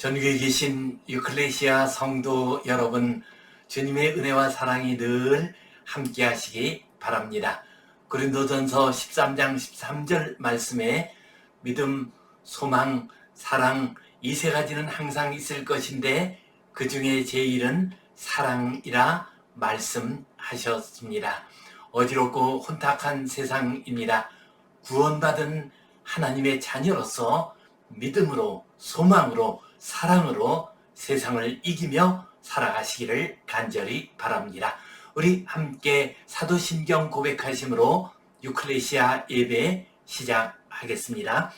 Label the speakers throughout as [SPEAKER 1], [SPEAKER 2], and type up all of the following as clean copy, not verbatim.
[SPEAKER 1] 전국에 계신 유클레시아 성도 여러분, 주님의 은혜와 사랑이 늘 함께 하시기 바랍니다. 고린도전서 13장 13절 말씀에 믿음, 소망, 사랑 이 세 가지는 항상 있을 것인데 그 중에 제일은 사랑이라 말씀하셨습니다. 어지럽고 혼탁한 세상입니다. 구원받은 하나님의 자녀로서 믿음으로, 소망으로, 사랑으로 세상을 이기며 살아가시기를 간절히 바랍니다. 우리 함께 사도신경 고백하심으로 유클레시아 예배 시작하겠습니다.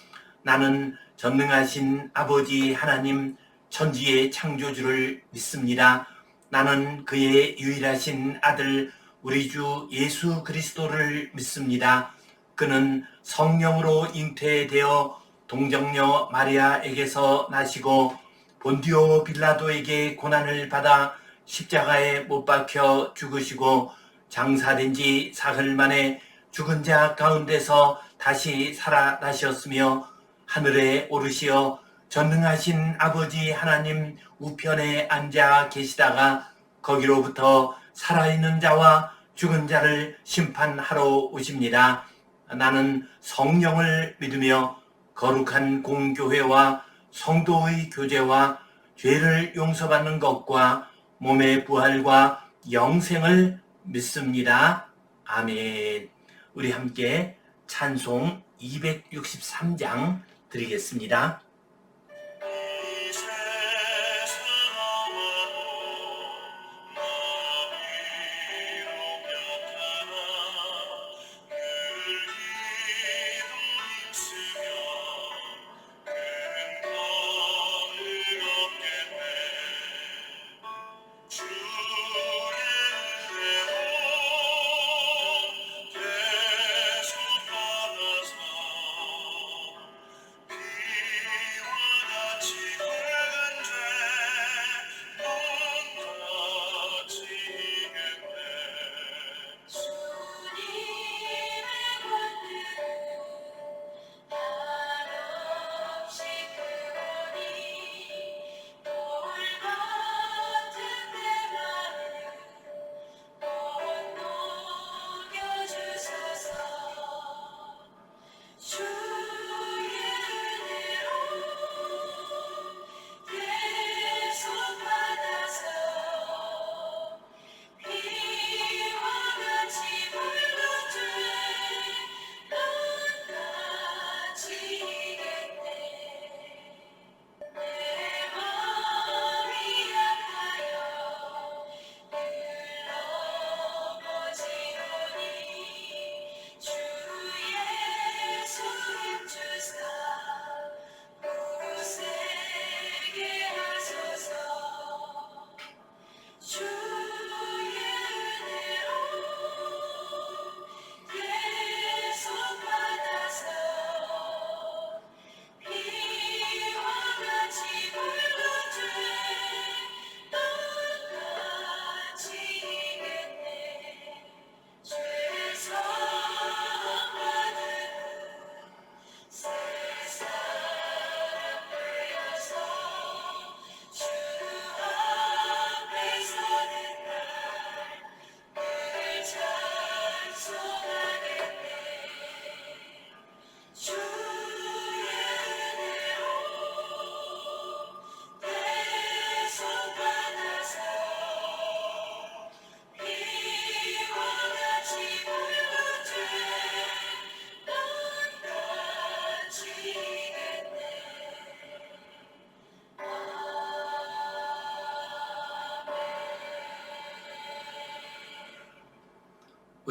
[SPEAKER 1] 나는 전능하신 아버지 하나님 천지의 창조주를 믿습니다. 나는 그의 유일하신 아들 우리 주 예수 그리스도를 믿습니다. 그는 성령으로 잉태되어 동정녀 마리아에게서 나시고 본디오 빌라도에게 고난을 받아 십자가에 못 박혀 죽으시고 장사된 지 사흘 만에 죽은 자 가운데서 다시 살아나셨으며 하늘에 오르시어 전능하신 아버지 하나님 우편에 앉아 계시다가 거기로부터 살아있는 자와 죽은 자를 심판하러 오십니다. 나는 성령을 믿으며 거룩한 공교회와 성도의 교제와 죄를 용서받는 것과 몸의 부활과 영생을 믿습니다. 아멘. 우리 함께 찬송 263장 드리겠습니다.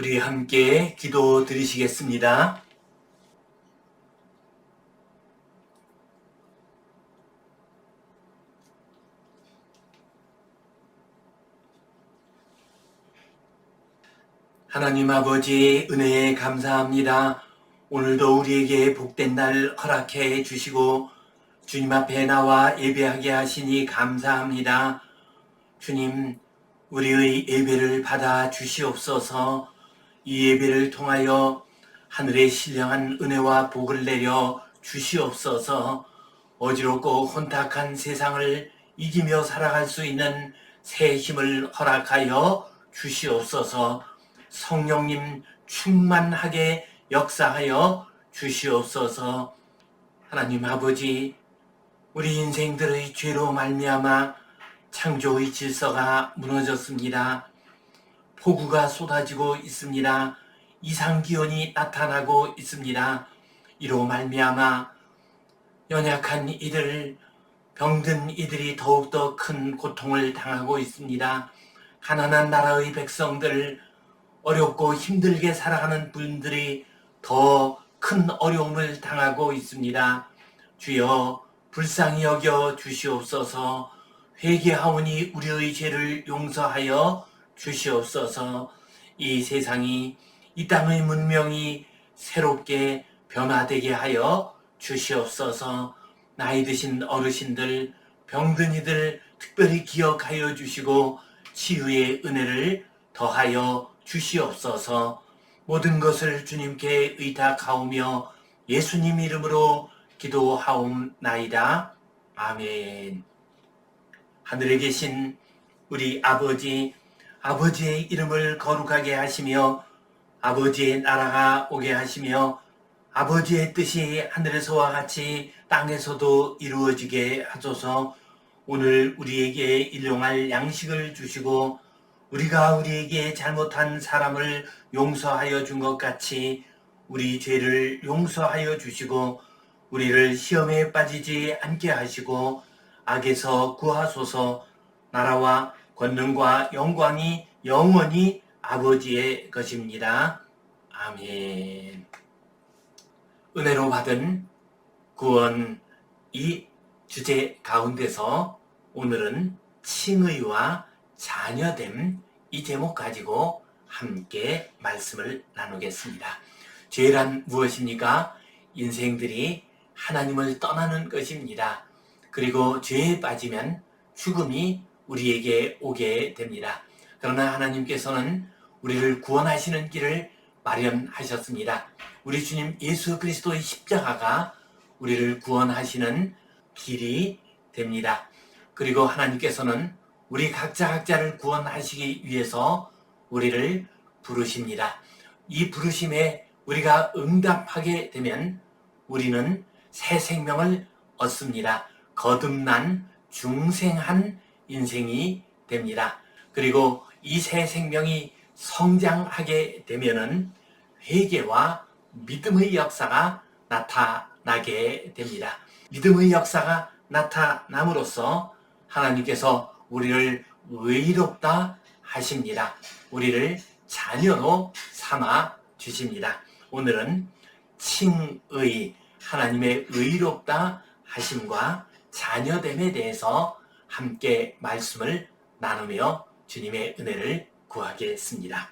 [SPEAKER 1] 우리 함께 기도 드리시겠습니다. 하나님 아버지 은혜에 감사합니다. 오늘도 우리에게 복된 날 허락해 주시고 주님 앞에 나와 예배하게 하시니 감사합니다. 주님, 우리의 예배를 받아 주시옵소서. 이 예배를 통하여 하늘의 신령한 은혜와 복을 내려 주시옵소서. 어지럽고 혼탁한 세상을 이기며 살아갈 수 있는 새 힘을 허락하여 주시옵소서. 성령님 충만하게 역사하여 주시옵소서. 하나님 아버지, 우리 인생들의 죄로 말미암아 창조의 질서가 무너졌습니다. 폭우가 쏟아지고 있습니다. 이상기온이 나타나고 있습니다. 이로 말미암아 연약한 이들, 병든 이들이 더욱더 큰 고통을 당하고 있습니다. 가난한 나라의 백성들, 어렵고 힘들게 살아가는 분들이 더 큰 어려움을 당하고 있습니다. 주여 불쌍히 여겨 주시옵소서. 회개하오니 우리의 죄를 용서하여 주시옵소서. 이 세상이, 이 땅의 문명이 새롭게 변화되게 하여 주시옵소서. 나이 드신 어르신들, 병든 이들 특별히 기억하여 주시고 치유의 은혜를 더하여 주시옵소서. 모든 것을 주님께 의탁하오며 예수님 이름으로 기도하옵나이다. 아멘. 하늘에 계신 우리 아버지, 아버지의 이름을 거룩하게 하시며 아버지의 나라가 오게 하시며 아버지의 뜻이 하늘에서와 같이 땅에서도 이루어지게 하소서. 오늘 우리에게 일용할 양식을 주시고 우리가 우리에게 잘못한 사람을 용서하여 준 것 같이 우리 죄를 용서하여 주시고 우리를 시험에 빠지지 않게 하시고 악에서 구하소서. 나라와 권능과 영광이 영원히 아버지의 것입니다. 아멘. 은혜로 받은 구원, 이 주제 가운데서 오늘은 칭의와 자녀됨, 이 제목 가지고 함께 말씀을 나누겠습니다. 죄란 무엇입니까? 인생들이 하나님을 떠나는 것입니다. 그리고 죄에 빠지면 죽음이 우리에게 오게 됩니다. 그러나 하나님께서는 우리를 구원하시는 길을 마련하셨습니다. 우리 주님 예수 그리스도의 십자가가 우리를 구원하시는 길이 됩니다. 그리고 하나님께서는 우리 각자를 구원하시기 위해서 우리를 부르십니다. 이 부르심에 우리가 응답하게 되면 우리는 새 생명을 얻습니다. 거듭난 중생한 인생이 됩니다. 그리고 이 새 생명이 성장하게 되면은 회개와 믿음의 역사가 나타나게 됩니다. 믿음의 역사가 나타남으로써 하나님께서 우리를 의롭다 하십니다. 우리를 자녀로 삼아 주십니다. 오늘은 칭의, 하나님의 의롭다 하심과 자녀됨에 대해서 함께 말씀을 나누며 주님의 은혜를 구하겠습니다.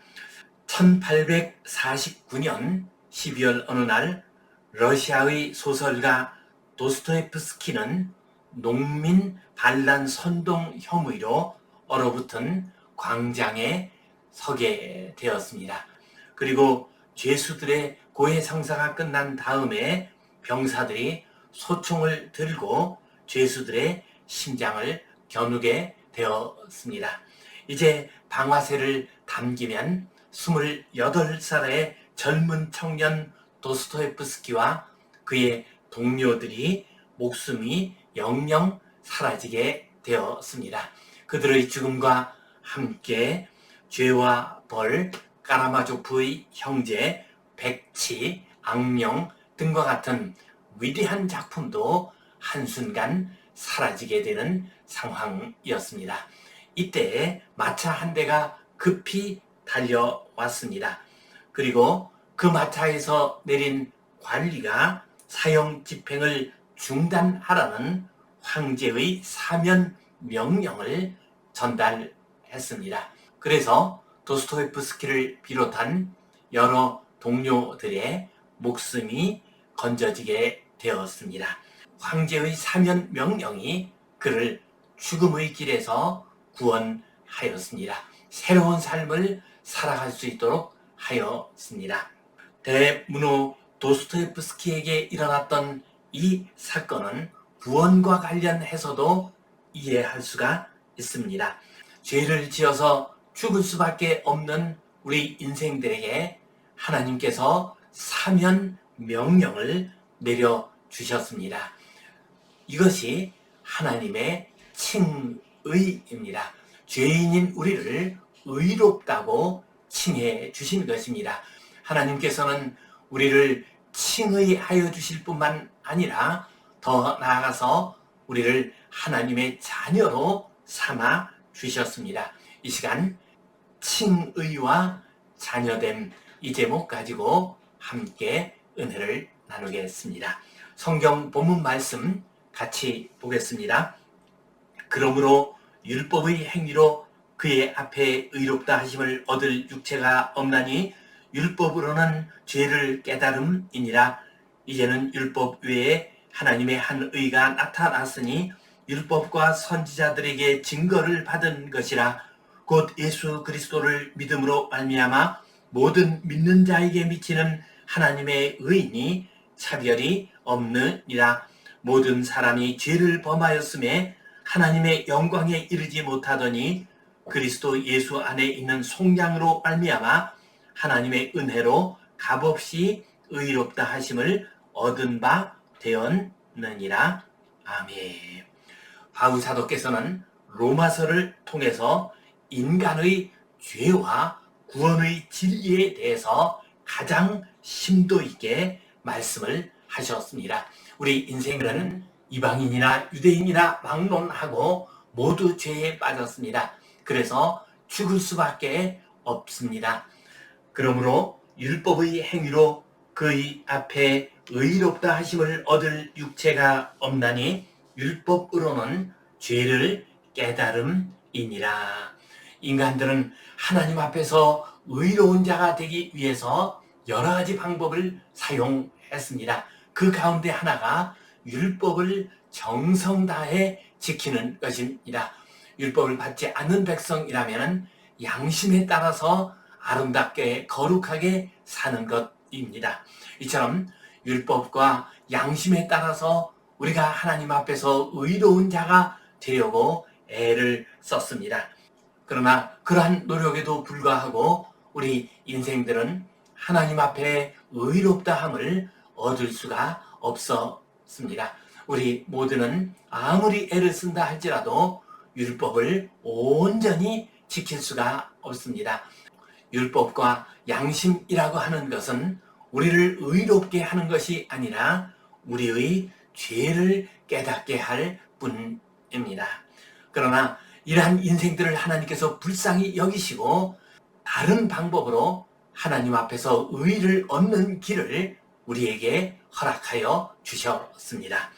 [SPEAKER 1] 1849년 12월 어느 날 러시아의 소설가 도스토옙스키는 농민 반란 선동 혐의로 얼어붙은 광장에 서게 되었습니다. 그리고 죄수들의 고해 성사가 끝난 다음에 병사들이 소총을 들고 죄수들의 심장을 겨누게 되었습니다. 이제 방아쇠를 당기면 28살의 젊은 청년 도스토옙스키와 그의 동료들이 목숨이 영영 사라지게 되었습니다. 그들의 죽음과 함께 죄와 벌, 까라마조프의 형제, 백치, 악령 등과 같은 위대한 작품도 한순간 사라지게 되는 상황이었습니다. 이때 마차 한 대가 급히 달려왔습니다. 그리고 그 마차에서 내린 관리가 사형 집행을 중단하라는 황제의 사면 명령을 전달했습니다. 그래서 도스토옙스키를 비롯한 여러 동료들의 목숨이 건져지게 되었습니다. 황제의 사면 명령이 그를 죽음의 길에서 구원하였습니다. 새로운 삶을 살아갈 수 있도록 하였습니다. 대문호 도스토옙스키에게 일어났던 이 사건은 구원과 관련해서도 이해할 수가 있습니다. 죄를 지어서 죽을 수밖에 없는 우리 인생들에게 하나님께서 사면 명령을 내려주셨습니다. 이것이 하나님의 칭의입니다. 죄인인 우리를 의롭다고 칭해 주신 것입니다. 하나님께서는 우리를 칭의하여 주실 뿐만 아니라 더 나아가서 우리를 하나님의 자녀로 삼아 주셨습니다. 이 시간 칭의와 자녀됨 이 제목 가지고 함께 은혜를 나누겠습니다. 성경 본문 말씀 같이 보겠습니다. 그러므로 율법의 행위로 그의 앞에 의롭다 하심을 얻을 육체가 없나니 율법으로는 죄를 깨달음이니라. 이제는 율법 외에 하나님의 한 의가 나타났으니 율법과 선지자들에게 증거를 받은 것이라. 곧 예수 그리스도를 믿음으로 말미암아 모든 믿는 자에게 미치는 하나님의 의인이 차별이 없느니라. 모든 사람이 죄를 범하였음에 하나님의 영광에 이르지 못하더니 그리스도 예수 안에 있는 속량으로 말미암아 하나님의 은혜로 값없이 의롭다 하심을 얻은 바 되었느니라. 아멘. 바울 사도께서는 로마서를 통해서 인간의 죄와 구원의 진리에 대해서 가장 심도 있게 말씀을 하셨습니다. 우리 인생은 이방인이나 유대인이나 막론하고 모두 죄에 빠졌습니다. 그래서 죽을 수밖에 없습니다. 그러므로 율법의 행위로 그의 앞에 의롭다 하심을 얻을 육체가 없나니 율법으로는 죄를 깨달음이니라. 인간들은 하나님 앞에서 의로운 자가 되기 위해서 여러 가지 방법을 사용했습니다. 그 가운데 하나가 율법을 정성 다해 지키는 것입니다. 율법을 받지 않는 백성이라면 양심에 따라서 아름답게 거룩하게 사는 것입니다. 이처럼 율법과 양심에 따라서 우리가 하나님 앞에서 의로운 자가 되려고 애를 썼습니다. 그러나 그러한 노력에도 불구하고 우리 인생들은 하나님 앞에 의롭다함을 얻을 수가 없었습니다. 우리 모두는 아무리 애를 쓴다 할지라도 율법을 온전히 지킬 수가 없습니다. 율법과 양심이라고 하는 것은 우리를 의롭게 하는 것이 아니라 우리의 죄를 깨닫게 할 뿐입니다. 그러나 이러한 인생들을 하나님께서 불쌍히 여기시고 다른 방법으로 하나님 앞에서 의를 얻는 길을 우리에게 허락하여 주셨습니다.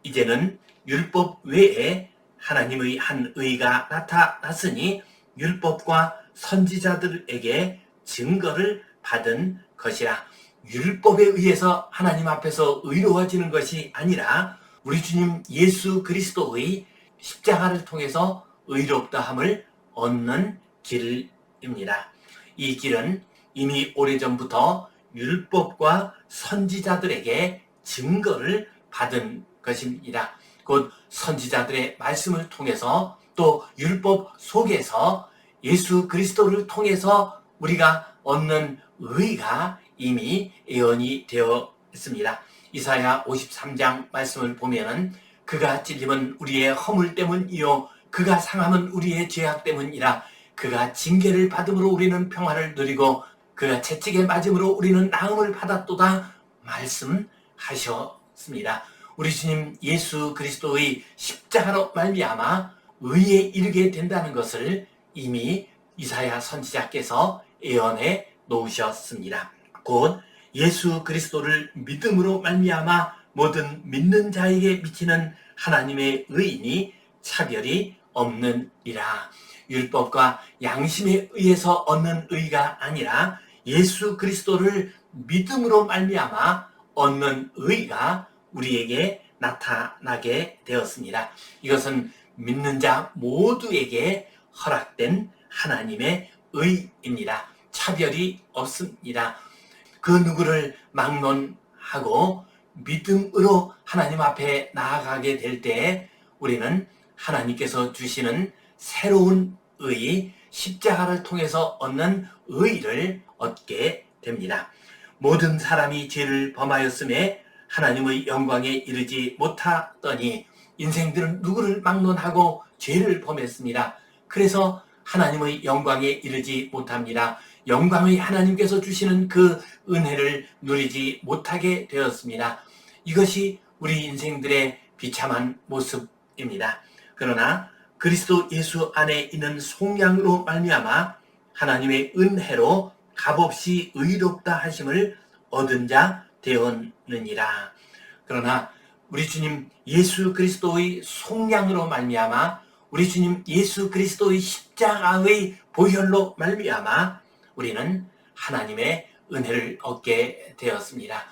[SPEAKER 1] 이제는 율법 외에 하나님의 한 의가 나타났으니 율법과 선지자들에게 증거를 받은 것이라. 율법에 의해서 하나님 앞에서 의로워지는 것이 아니라 우리 주님 예수 그리스도의 십자가를 통해서 의롭다함을 얻는 길입니다. 이 길은 이미 오래전부터 율법과 선지자들에게 증거를 받은 것입니다. 곧 선지자들의 말씀을 통해서 또 율법 속에서 예수 그리스도를 통해서 우리가 얻는 의가 이미 예언이 되어 있습니다. 이사야 53장 말씀을 보면은 그가 찔림은 우리의 허물 때문이요 그가 상함은 우리의 죄악 때문이라. 그가 징계를 받음으로 우리는 평화를 누리고 그가 채찍에 맞음으로 우리는 나음을 받았도다 말씀하셨습니다. 우리 주님 예수 그리스도의 십자가로 말미암아 의에 이르게 된다는 것을 이미 이사야 선지자께서 예언해 놓으셨습니다. 곧 예수 그리스도를 믿음으로 말미암아 모든 믿는 자에게 미치는 하나님의 의인이 차별이 없느니라. 율법과 양심에 의해서 얻는 의가 아니라 예수 그리스도를 믿음으로 말미암아 얻는 의가 우리에게 나타나게 되었습니다. 이것은 믿는 자 모두에게 허락된 하나님의 의입니다. 차별이 없습니다. 그 누구를 막론하고 믿음으로 하나님 앞에 나아가게 될 때 우리는 하나님께서 주시는 새로운 의, 십자가를 통해서 얻는 의를 얻게 됩니다. 모든 사람이 죄를 범하였음에 하나님의 영광에 이르지 못하더니 인생들은 누구를 막론하고 죄를 범했습니다. 그래서 하나님의 영광에 이르지 못합니다. 영광의 하나님께서 주시는 그 은혜를 누리지 못하게 되었습니다. 이것이 우리 인생들의 비참한 모습입니다. 그러나 그리스도 예수 안에 있는 속량으로 말미암아 하나님의 은혜로 값없이 의롭다 하심을 얻은 자 되었느니라. 그러나 우리 주님 예수 그리스도의 속량으로 말미암아 우리 주님 예수 그리스도의 십자가의 보혈로 말미암아 우리는 하나님의 은혜를 얻게 되었습니다.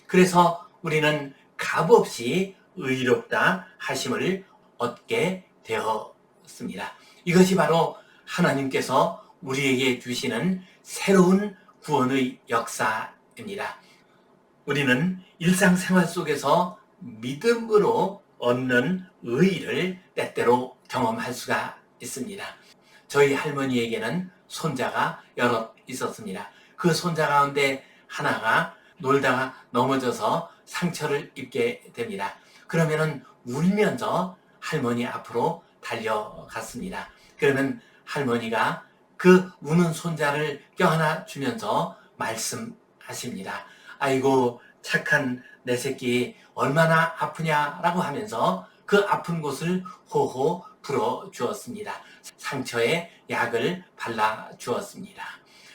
[SPEAKER 1] 그래서 우리는 값없이 의롭다 하심을 얻게 되었습니다. 이것이 바로 하나님께서 우리에게 주시는 새로운 구원의 역사입니다. 우리는 일상생활 속에서 믿음으로 얻는 의의를 때때로 경험할 수가 있습니다. 저희 할머니에게는 손자가 여럿 있었습니다. 그 손자 가운데 하나가 놀다가 넘어져서 상처를 입게 됩니다. 그러면은 울면서 할머니 앞으로 달려갔습니다. 그러면 할머니가 그 우는 손자를 껴안아 주면서 말씀하십니다. 아이고 착한 내 새끼 얼마나 아프냐라고 하면서 그 아픈 곳을 호호 풀어 주었습니다. 상처에 약을 발라 주었습니다.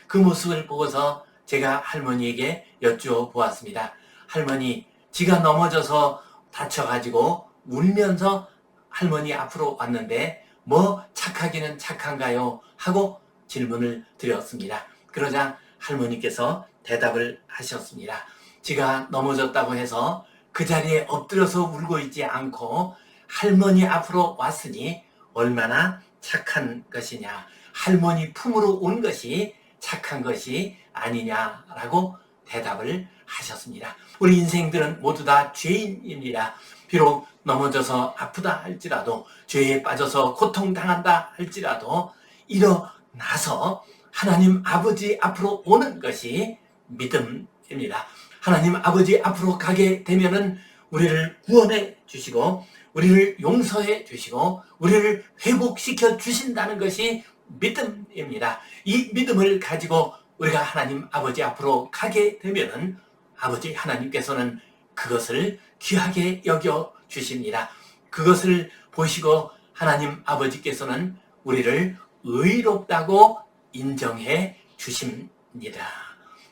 [SPEAKER 1] 그 모습을 보고서 제가 할머니에게 여쭈어보았습니다. 할머니, 지가 넘어져서 다쳐가지고 울면서 할머니 앞으로 왔는데 뭐 착하기는 착한가요? 하고 질문을 드렸습니다. 그러자 할머니께서 대답을 하셨습니다. 지가 넘어졌다고 해서 그 자리에 엎드려서 울고 있지 않고 할머니 앞으로 왔으니 얼마나 착한 것이냐. 할머니 품으로 온 것이 착한 것이 아니냐라고 대답을 하셨습니다. 우리 인생들은 모두 다 죄인입니다. 비록 넘어져서 아프다 할지라도 죄에 빠져서 고통당한다 할지라도 일어나서 하나님 아버지 앞으로 오는 것이 믿음입니다. 하나님 아버지 앞으로 가게 되면은 우리를 구원해 주시고 우리를 용서해 주시고 우리를 회복시켜 주신다는 것이 믿음입니다. 이 믿음을 가지고 우리가 하나님 아버지 앞으로 가게 되면은 아버지 하나님께서는 그것을 귀하게 여겨 주십니다. 그것을 보시고 하나님 아버지께서는 우리를 의롭다고 인정해 주십니다.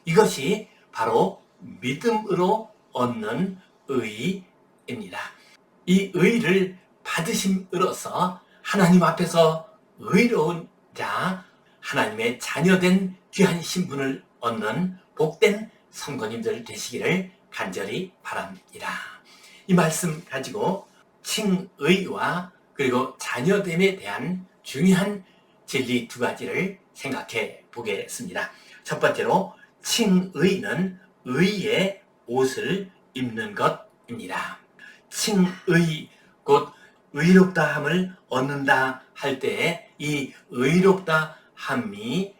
[SPEAKER 1] 이것이 바로 믿음으로 얻는 의입니다. 이 의를 받으심으로써 하나님 앞에서 의로운 자, 하나님의 자녀된 귀한 신분을 얻는 복된 성도님들 되시기를 간절히 바랍니다. 이 말씀 가지고 칭의와 그리고 자녀됨에 대한 중요한 진리 두 가지를 생각해 보겠습니다. 첫 번째로 칭의는 의의 옷을 입는 것입니다. 칭의, 곧 의롭다함을 얻는다 할 때에 이 의롭다함이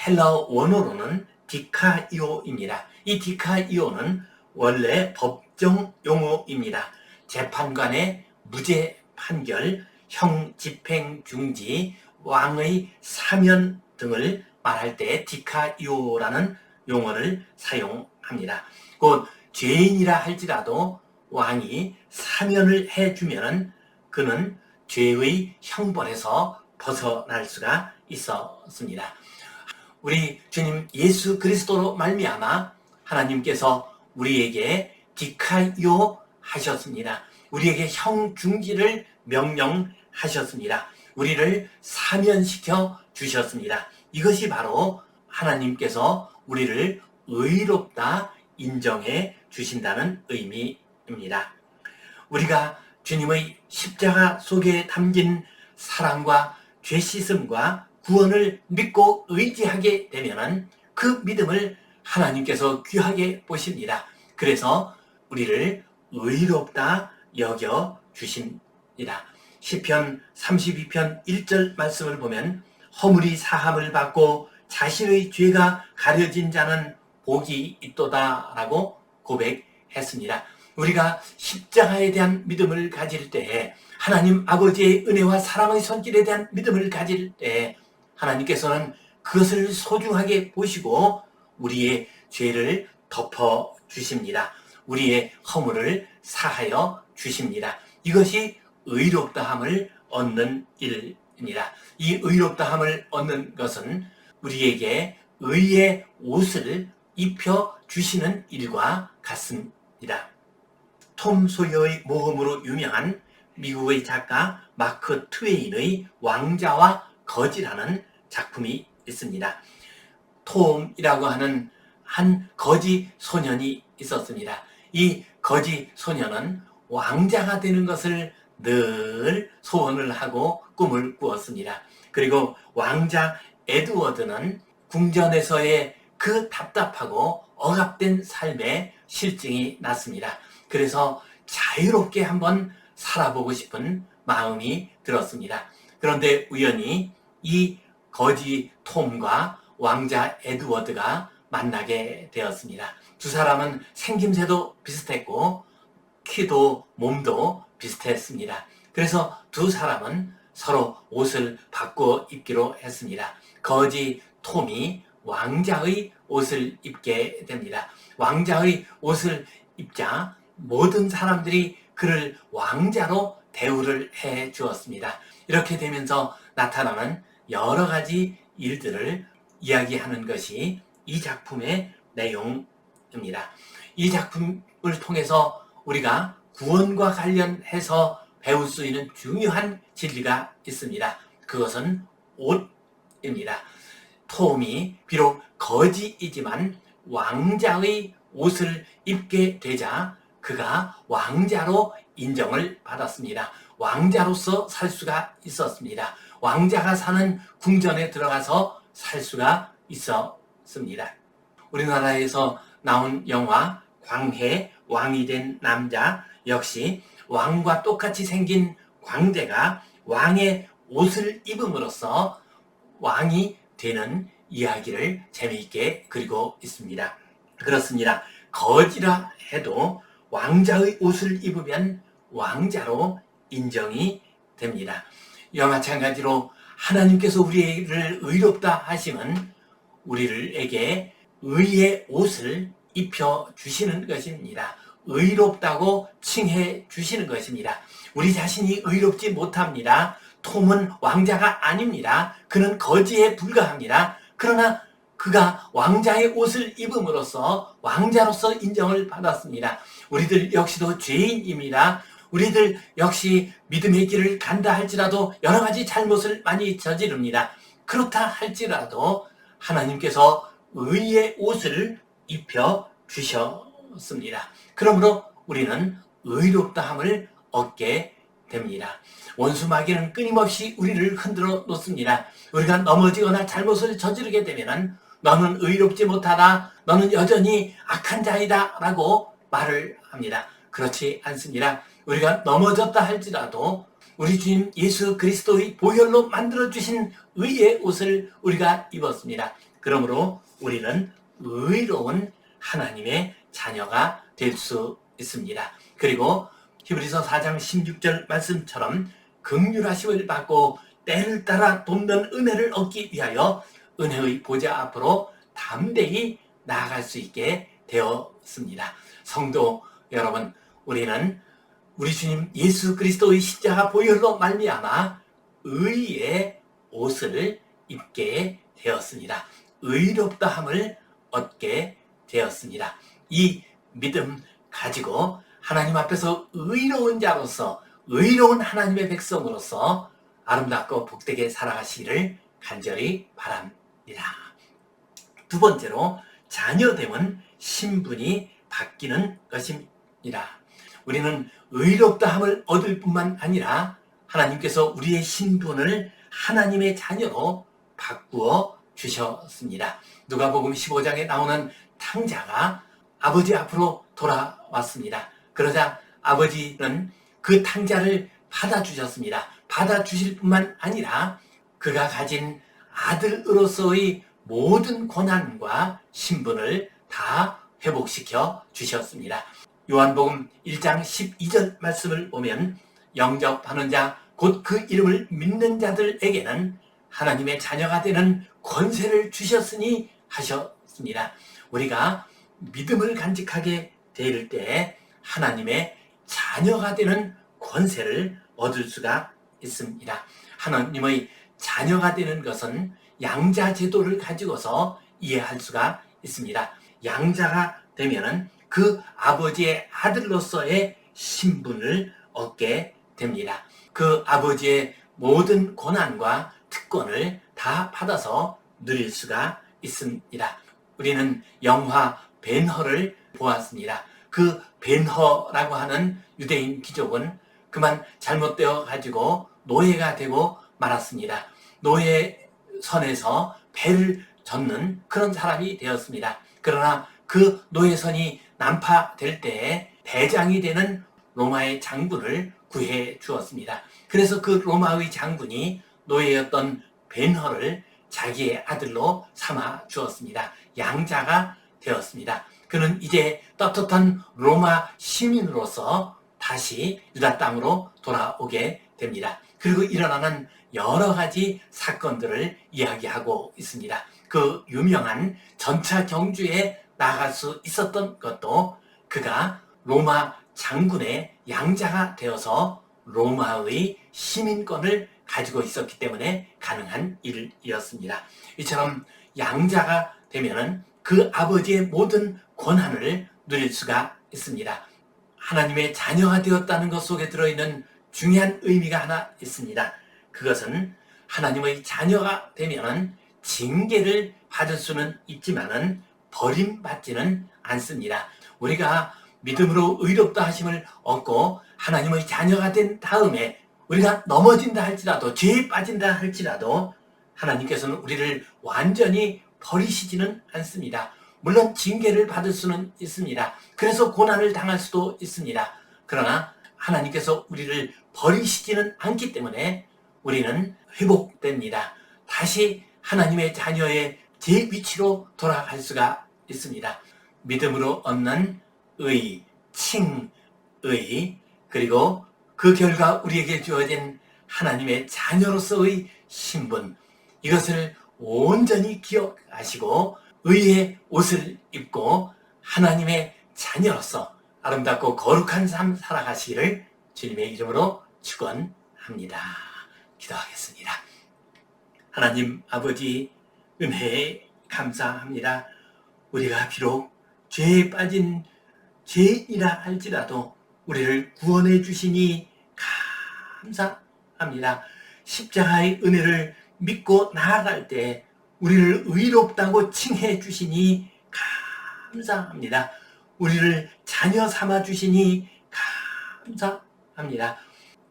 [SPEAKER 1] 헬라어 원어로는 디카이오입니다. 이 디카이오는 원래 법정 용어입니다. 재판관의 무죄 판결, 형 집행 중지, 왕의 사면 등을 말할 때 디카이오라는 용어를 사용합니다. 곧 죄인이라 할지라도 왕이 사면을 해주면 그는 죄의 형벌에서 벗어날 수가 있었습니다. 우리 주님 예수 그리스도로 말미암아 하나님께서 우리에게 디카이오 하셨습니다. 우리에게 형 중지를 명령하셨습니다. 우리를 사면시켜 주셨습니다. 이것이 바로 하나님께서 우리를 의롭다 인정해 주신다는 의미입니다. 우리가 주님의 십자가 속에 담긴 사랑과 죄 씻음과 구원을 믿고 의지하게 되면 그 믿음을 하나님께서 귀하게 보십니다. 그래서 우리를 의롭다 여겨 주십니다. 시편 32편 1절 말씀을 보면 허물이 사함을 받고 자신의 죄가 가려진 자는 복이 있도다 라고 고백했습니다. 우리가 십자가에 대한 믿음을 가질 때, 하나님 아버지의 은혜와 사랑의 손길에 대한 믿음을 가질 때 하나님께서는 그것을 소중하게 보시고 우리의 죄를 덮어 주십니다. 우리의 허물을 사하여 주십니다. 이것이 의롭다함을 얻는 일입니다. 이 의롭다함을 얻는 것은 우리에게 의의 옷을 입혀 주시는 일과 같습니다. 톰 소여의 모험으로 유명한 미국의 작가 마크 트웨인의 왕자와 거지라는 작품이 있습니다. 톰이라고 하는 한 거지 소년이 있었습니다. 이 거지 소년은 왕자가 되는 것을 늘 소원을 하고 꿈을 꾸었습니다. 그리고 왕자 에드워드는 궁전에서의 그 답답하고 억압된 삶에 실증이 났습니다. 그래서 자유롭게 한번 살아보고 싶은 마음이 들었습니다. 그런데 우연히 이 거지 톰과 왕자 에드워드가 만나게 되었습니다. 두 사람은 생김새도 비슷했고 키도 몸도 비슷했습니다. 그래서 두 사람은 서로 옷을 바꿔 입기로 했습니다. 거지 톰이 왕자의 옷을 입게 됩니다. 왕자의 옷을 입자 모든 사람들이 그를 왕자로 대우를 해 주었습니다. 이렇게 되면서 나타나는 여러 가지 일들을 이야기하는 것이 이 작품의 내용입니다. 이 작품을 통해서 우리가 구원과 관련해서 배울 수 있는 중요한 진리가 있습니다. 그것은 옷입니다. 톰이 비록 거지이지만 왕자의 옷을 입게 되자 그가 왕자로 인정을 받았습니다. 왕자로서 살 수가 있었습니다. 왕자가 사는 궁전에 들어가서 살 수가 있었습니다. 우리나라에서 나온 영화 광해 왕이 된 남자 역시 왕과 똑같이 생긴 광대가 왕의 옷을 입음으로써 왕이 되는 이야기를 재미있게 그리고 있습니다. 그렇습니다. 거지라 해도 왕자의 옷을 입으면 왕자로 인정이 됩니다. 이와 마찬가지로 하나님께서 우리를 의롭다 하시면 우리에게 의의 옷을 입혀 주시는 것입니다. 의롭다고 칭해 주시는 것입니다. 우리 자신이 의롭지 못합니다. 톰은 왕자가 아닙니다. 그는 거지에 불과합니다. 그러나 그가 왕자의 옷을 입음으로써 왕자로서 인정을 받았습니다. 우리들 역시도 죄인입니다. 우리들 역시 믿음의 길을 간다 할지라도 여러 가지 잘못을 많이 저지릅니다. 그렇다 할지라도 하나님께서 의의 옷을 입혀 주셨습니다. 그러므로 우리는 의롭다함을 얻게 됩니다. 원수 마귀는 끊임없이 우리를 흔들어 놓습니다. 우리가 넘어지거나 잘못을 저지르게 되면 너는 의롭지 못하다, 너는 여전히 악한 자이다 라고 말을 합니다. 그렇지 않습니다. 우리가 넘어졌다 할지라도 우리 주님 예수 그리스도의 보혈로 만들어주신 의의 옷을 우리가 입었습니다. 그러므로 우리는 의로운 하나님의 자녀가 될 수 있습니다. 그리고 히브리서 4장 16절 말씀처럼 긍휼하심을 받고 때를 따라 돕는 은혜를 얻기 위하여 은혜의 보좌 앞으로 담대히 나아갈 수 있게 되었습니다. 성도 여러분, 우리는 우리 주님 예수 그리스도의 십자가 보혈로 말미암아 의의 옷을 입게 되었습니다. 의롭다함을 얻게 되었습니다. 이 믿음 가지고 하나님 앞에서 의로운 자로서, 의로운 하나님의 백성으로서 아름답고 복되게 살아가시기를 간절히 바랍니다. 두 번째로, 자녀됨은 신분이 바뀌는 것입니다. 우리는 의롭다함을 얻을 뿐만 아니라 하나님께서 우리의 신분을 하나님의 자녀로 바꾸어 주셨습니다. 누가복음 15장에 나오는 탕자가 아버지 앞으로 돌아왔습니다. 그러자 아버지는 그 탕자를 받아주셨습니다. 받아주실 뿐만 아니라 그가 가진 아들으로서의 모든 권한과 신분을 다 회복시켜 주셨습니다. 요한복음 1장 12절 말씀을 보면 영접하는 자, 곧 그 이름을 믿는 자들에게는 하나님의 자녀가 되는 권세를 주셨으니 하셨습니다. 우리가 믿음을 간직하게 될 때 하나님의 자녀가 되는 권세를 얻을 수가 있습니다. 하나님의 자녀가 되는 것은 양자 제도를 가지고서 이해할 수가 있습니다. 양자가 되면은 그 아버지의 아들로서의 신분을 얻게 됩니다. 그 아버지의 모든 권한과 특권을 다 받아서 누릴 수가 있습니다. 우리는 영화 벤허를 보았습니다. 그 벤허라고 하는 유대인 귀족은 그만 잘못되어 가지고 노예가 되고 말았습니다. 노예 선에서 배를 젓는 그런 사람이 되었습니다. 그러나 그 노예선이 난파될 때에 대장이 되는 로마의 장군을 구해 주었습니다. 그래서 그 로마의 장군이 노예였던 벤허를 자기의 아들로 삼아 주었습니다. 양자가 되었습니다. 그는 이제 떳떳한 로마 시민으로서 다시 유다 땅으로 돌아오게 됩니다. 그리고 일어나는 여러 가지 사건들을 이야기하고 있습니다. 그 유명한 전차 경주에 나갈 수 있었던 것도 그가 로마 장군의 양자가 되어서 로마의 시민권을 가지고 있었기 때문에 가능한 일이었습니다. 이처럼 양자가 되면은 그 아버지의 모든 권한을 누릴 수가 있습니다. 하나님의 자녀가 되었다는 것 속에 들어있는 중요한 의미가 하나 있습니다. 그것은 하나님의 자녀가 되면은 징계를 받을 수는 있지만은 버림받지는 않습니다. 우리가 믿음으로 의롭다 하심을 얻고 하나님의 자녀가 된 다음에 우리가 넘어진다 할지라도, 죄에 빠진다 할지라도 하나님께서는 우리를 완전히 버리시지는 않습니다. 물론 징계를 받을 수는 있습니다. 그래서 고난을 당할 수도 있습니다. 그러나 하나님께서 우리를 버리시지는 않기 때문에 우리는 회복됩니다. 다시 하나님의 자녀의 제 위치로 돌아갈 수가 있습니다. 믿음으로 얻는 의, 칭의, 그리고 그 결과 우리에게 주어진 하나님의 자녀로서의 신분, 이것을 온전히 기억하시고 의의 옷을 입고 하나님의 자녀로서 아름답고 거룩한 삶 살아가시기를 주님의 이름으로 축원합니다. 기도하겠습니다. 하나님 아버지, 은혜에 감사합니다. 우리가 비록 죄에 빠진 죄인이라 할지라도 우리를 구원해 주시니 감사합니다. 십자가의 은혜를 믿고 나아갈 때 우리를 의롭다고 칭해 주시니 감사합니다. 우리를 자녀 삼아 주시니 감사합니다.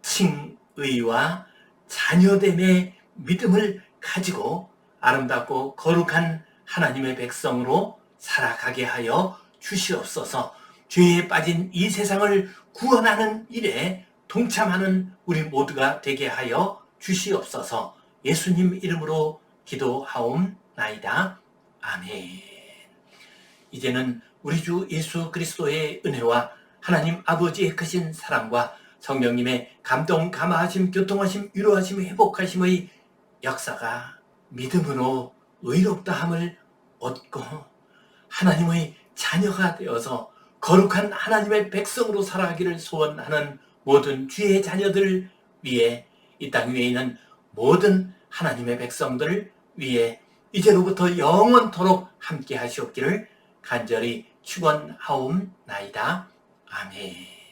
[SPEAKER 1] 칭의와 자녀됨의 믿음을 가지고 아름답고 거룩한 하나님의 백성으로 살아가게 하여 주시옵소서. 죄에 빠진 이 세상을 구원하는 일에 동참하는 우리 모두가 되게 하여 주시옵소서. 예수님 이름으로 기도하옵나이다. 아멘. 이제는 우리 주 예수 그리스도의 은혜와 하나님 아버지의 크신 사랑과 성령님의 감동, 감화하심, 교통하심, 위로하심, 회복하심의 역사가 믿음으로 의롭다함을 얻고 하나님의 자녀가 되어서 거룩한 하나님의 백성으로 살아가기를 소원하는 모든 주의 자녀들 위해, 이 땅 위에 있는 모든 하나님의 백성들 위해 이제로부터 영원토록 함께 하시옵기를 간절히 축원하옵나이다. 아멘.